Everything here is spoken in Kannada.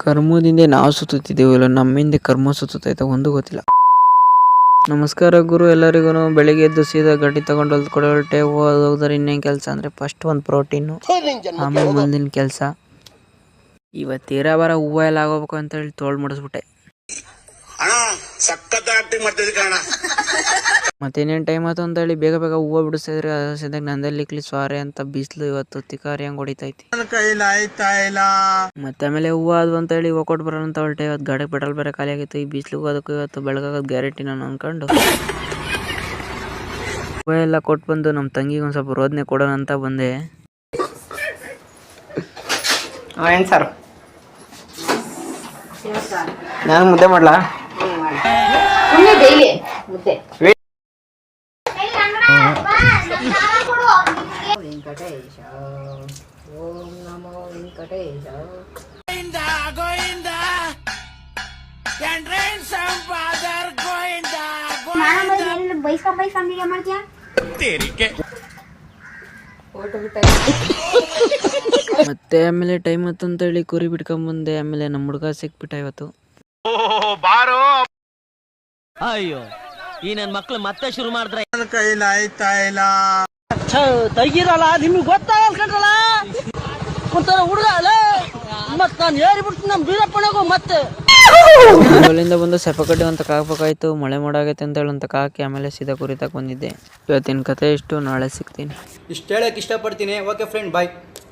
ಕರ್ಮದಿಂದ ನಾವು ಸುತ್ತುತ್ತಿದ್ದೇವೆ, ಇಲ್ಲ ನಮ್ಮಿಂದ ಕರ್ಮ ಸುತ್ತೈತೆ ಒಂದು ಗೊತ್ತಿಲ್ಲ. ನಮಸ್ಕಾರ ಗುರು ಎಲ್ಲರಿಗೂ. ಬೆಳಿಗ್ಗೆ ಎದ್ದು ಸೀದಾ ಗಡ್ಡಿ ತಗೊಂಡು ಹೊಲ್ಕೊಡೊಲ್ಟೆ ಹೋದ್ರೆ ಇನ್ನೇನು ಕೆಲಸ ಅಂದರೆ ಫಸ್ಟ್ ಒಂದು ಪ್ರೋಟೀನು, ಆಮೇಲೆ ಮುಂದಿನ ಕೆಲಸ. ಇವತ್ತು ಬರ ಹೂವು ಎಲ್ಲ ಆಗೋಗ್ಬೇಕು ಅಂತೇಳಿ ತೋಳು ಮಾಡಿಸ್ಬಿಟ್ಟೆ. ಮತ್ತೇನೇನು ಟೈಮ್ ಆಯ್ತು ಅಂತೇಳಿ ಬೇಗ ಬೇಗ ಹೂವು ಬಿಡಿಸಿದ್ರೆ ಸಿದಾಗ ನಂದಲ್ಲಿಕ್ಲಿ ಸ್ವಾರೆ ಅಂತ ಬಿಸಿಲು ಇವತ್ತು ತಿಕಾರಿ ಹಂಗೆ ಹೊಡಿತೈತಿ. ಮತ್ತೆ ಆಮೇಲೆ ಹೂವು ಅದು ಅಂತೇಳಿ ಹೂವು ಕೊಟ್ಟು ಬರೋಣ ಅಂತ ಹೊರಟೆ. ಇವತ್ತು ಗಾಡಿ ಪೆಟ್ರೋಲ್ ಬೇರೆ ಖಾಲಿ ಆಗಿತ್ತು. ಈ ಬಿಸಿಲಿಗೂ ಅದಕ್ಕೂ ಇವತ್ತು ಬೆಳಗಾಗೋದು ಗ್ಯಾರಂಟಿ ನಾನು ಅನ್ಕೊಂಡು ಹೂವು ಎಲ್ಲ ಕೊಟ್ಟು ಬಂದು ನಮ್ಮ ತಂಗಿಗೆ ಒಂದು ಸ್ವಲ್ಪ ರೋದನೆ ಕೊಡೋಣ ಅಂತ ಬಂದೆ. ಏನು ಸರ್, ನಾನು ಮುದ್ದೆ ಮಾಡ್ಲಾ? ಮುದ್ದೆ ವೆಂಕಟೇಶ, ಓಂ ನಮೋ ವೆಂಕಟೇಶ. ಮತ್ತೆ ಆಮೇಲೆ ಟೈಮ್ ಆಯ್ತು ಅಂತೇಳಿ ಕುರಿ ಬಿಟ್ಕೊಂಬಂದೆ. ಆಮೇಲೆ ನಮ್ಮ ಹುಡುಗ ಸಿಕ್ಬಿಟ್ಟ ಇವತ್ತು. ಅಯ್ಯೋ, ಈ ನನ್ ಮಕ್ಳು ಮತ್ತೆ ಶುರು ಮಾಡಿದ್ರೆ ಕೈಲಿ ಆಯ್ತಾ ಇಲ್ಲ. ತೆಗಿರಲ್ಲ, ನಿಮ್ಗೆ ಗೊತ್ತಾಗಲ್ಲ ಒಂಥರ ಹುಡುಗ ಅಲ್ಲ. ಮತ್ ನಾನು ಏರಿಬಿಡ್ತೀನಿ ನಮ್ಮ ಬೀರಪ್ಪಣಗೂ. ಮತ್ತೆ ಅಲ್ಲಿಂದ ಬಂದು ಸೆಪಕಡ್ಡಿ ಅಂತ ಕಾಕ್ಬೇಕಾಯ್ತು. ಮಳೆ ಮಾಡಾಗೈತೆ ಅಂತ ಹೇಳಿ ಅಂತ ಕಾಕಿ ಆಮೇಲೆ ಸೀದಾ ಕುರಿ ತಗೊಂಡಿದ್ದೆ. ಇವತ್ತಿನ ಕತೆ ಇಷ್ಟು, ನಾಳೆ ಸಿಗ್ತೀನಿ. ಇಷ್ಟು ಹೇಳಕ್ಕೆ ಇಷ್ಟಪಡ್ತೀನಿ. ಓಕೆ ಫ್ರೆಂಡ್, ಬಾಯ್.